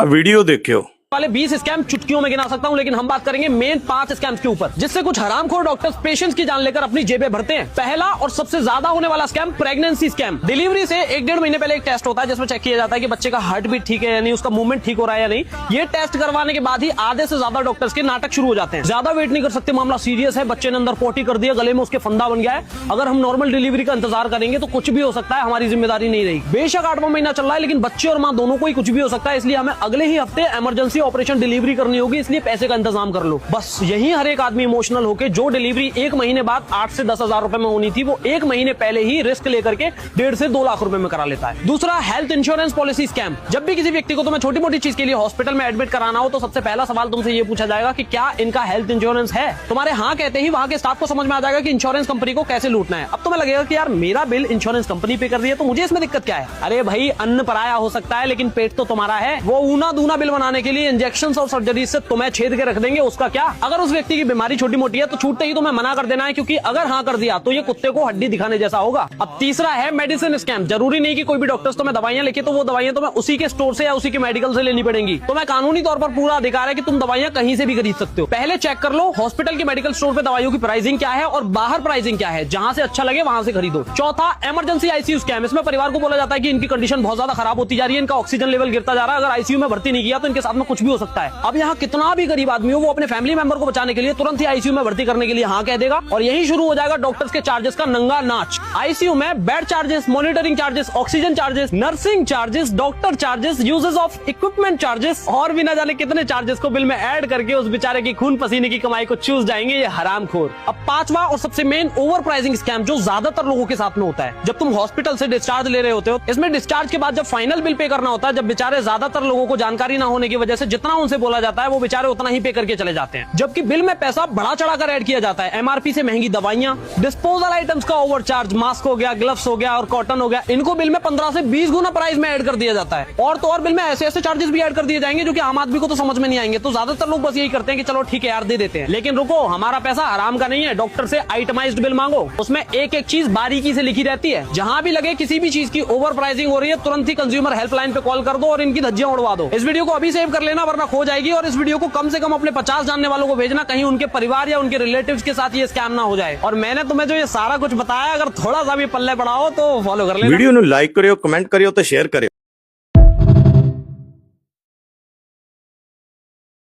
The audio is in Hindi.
वीडियो देखियो वाले 20 स्कैम चुटकियों में गिना सकता हूं, लेकिन हम बात करेंगे मेन 5 स्कैम्स के ऊपर, जिससे कुछ हरामखोर डॉक्टर्स पेशेंट्स की जान लेकर अपनी जेबें भरते हैं। पहला और सबसे ज्यादा होने वाला स्कैम प्रेगनेंसी स्कैम। डिलीवरी से 1-1.5 महीने पहले एक टेस्ट होता है जिसमें चेक किया जाता है कि बच्चे का हार्ट बीट ठीक है या नहीं, उसका मूवमेंट ठीक हो रहा है या नहीं। ये टेस्ट करवाने के बाद ही आधे से ज्यादा डॉक्टर्स के नाटक शुरू हो जाते हैं। ज्यादा वेट नहीं कर सकते, मामला सीरियस है, बच्चे ने अंदर पोटी कर दिया, गले में उसके फंदा बन गया है। अगर हम नॉर्मल डिलीवरी का इंतजार करेंगे तो कुछ भी हो सकता है, हमारी जिम्मेदारी नहीं रहेगी। बेशक 8वां महीना चल रहा है, लेकिन बच्चे और माँ दोनों को ही कुछ भी हो सकता है, इसलिए हमें अगले ही हफ्ते इमरजेंसी ऑपरेशन डिलीवरी करनी होगी, इसलिए पैसे का इंतजाम कर लो। बस यही हर एक आदमी इमोशनल होकर जो डिलीवरी 1 महीने बाद 8 से 10 हजार रुपए में होनी थी, वो 1 महीने पहले ही रिस्क लेकर के 1.5 से 2 लाख रुपए में करा लेता है। दूसरा, हेल्थ इंश्योरेंस पॉलिसी स्कैम। जब भी किसी व्यक्ति को तुम्हें छोटी मोटी चीज के लिए हॉस्पिटल में एडमिट कराना हो, तो सबसे पहला सवाल तुमसे ये पूछा जाएगा कि क्या इनका हेल्थ इंश्योरेंस है। तुम्हारे हाँ कहते ही वहां के स्टाफ को समझ में आ जाएगा कि इंश्योरेंस कंपनी को कैसे लूटना है। अब तुम्हें लगेगा कि यार मेरा बिल इंश्योरेंस कंपनी पे कर रही है, तो मुझे इसमें दिक्कत क्या है। अरे भाई, अन्न पराया हो सकता है, लेकिन पेट तो तुम्हारा है। वो ऊना दूना बिल बनाने के लिए इंजेक्शन और सर्जरी से तुम्हें छेद के रख देंगे, उसका क्या। अगर उस व्यक्ति की बीमारी छोटी मोटी है तो छूटते ही तुम्हें मना कर देना है, क्योंकि अगर हाँ कर दिया तो ये कुत्ते को हड्डी दिखाने जैसा होगा। अब तीसरा है मेडिसिन स्कैम। जरूरी नहीं कि कोई भी डॉक्टर्स तुम्हें दवाइयां लिखे तो वो दवाइयां तुम्हें उसी के स्टोर से या उसी के मेडिकल से लेनी पड़ेंगी। तुम्हें कानूनी तौर पर पूरा अधिकार है कि तुम दवाइयां कहीं से भी खरीद सकते हो। पहले चेक कर लो हॉस्पिटल के मेडिकल स्टोर पे दवाइयों की प्राइसिंग क्या है और बाहर प्राइसिंग क्या है, जहां से अच्छा लगे वहां से खरीदो। चौथा, इमरजेंसी आईसीयू स्कैम। इसमें परिवार को बोला जाता है कि इनकी कंडीशन बहुत ज्यादा खराब होती जा रही है, इनका ऑक्सीजन लेवल गिरता जा रहा है, अगर आईसीयू में भर्ती नहीं किया तो इनके साथ में कुछ भी हो सकता है। अब यहाँ कितना भी गरीब आदमी हो, वो अपने फैमिली मेंबर को बचाने के लिए तुरंत ही आईसीयू में भर्ती करने के लिए हाँ कह देगा, और यही शुरू हो जाएगा डॉक्टर्स के चार्जेस का नंगा नाच। आईसीयू में bed charges, monitoring charges, oxygen charges, nursing charges, doctor charges, uses of equipment charges, और भी न जाने कितने चार्जेस को बिल में ऐड करके उस बेचारे की खून पसीने की कमाई को चूस जाएंगे ये हरामखोर। अब 5वां और सबसे मेन ओवर प्राइसिंग स्कैम, जो ज्यादातर लोगों के साथ में होता है। जब तुम हॉस्पिटल से डिस्चार्ज ले रहे होते हो, इसमें डिस्चार्ज के बाद जब फाइनल बिल पे करना होता है, जब बेचारे ज्यादातर लोगों को जानकारी ना होने की वजह से जितना उनसे बोला जाता है वो बेचारे उतना ही पे करके चले जाते हैं, जबकि बिल में पैसा बढ़ा चढ़ाकर ऐड किया जाता है। एमआरपी से महंगी दवाइयां, डिस्पोजल आइटम्स का ओवरचार्ज, मास्क हो गया, ग्लव्स हो गया और कॉटन हो गया, इनको बिल में 15 से 20 गुना प्राइस में ऐड कर दिया जाता है। और तो और बिल में ऐसे ऐसे चार्जेस भी ऐड कर दिए जाएंगे जो कि आम आदमी को तो समझ में नहीं आएंगे। तो ज्यादातर लोग बस यही करते हैं कि चलो ठीक है यार दे देते हैं, लेकिन रुको, हमारा पैसा हराम का नहीं है। डॉक्टर से आइटमाइज्ड बिल मांगो, उसमें एक एक चीज बारीकी से लिखी रहती है। जहां भी लगे किसी भी चीज की ओवर प्राइसिंग हो रही है, तुरंत ही कंज्यूमर हेल्पलाइन पे कॉल कर दो और इनकी धज्जियां उड़वा दो। इस वीडियो को अभी सेव कर लेना, वरना खो जाएगी। और इस वीडियो को कम से कम अपने 50 जानने वालों को भेजना, कहीं उनके परिवार या उनके रिलेटिव्स के साथ ये स्कैम ना हो जाए। और मैंने तुम्हें जो ये सारा कुछ बताया, अगर थोड़ा सा भी पल्ले पड़ाओ तो फॉलो कर लेना। वीडियो नु लाइक करियो, कमेंट करियो तो शेयर करियो।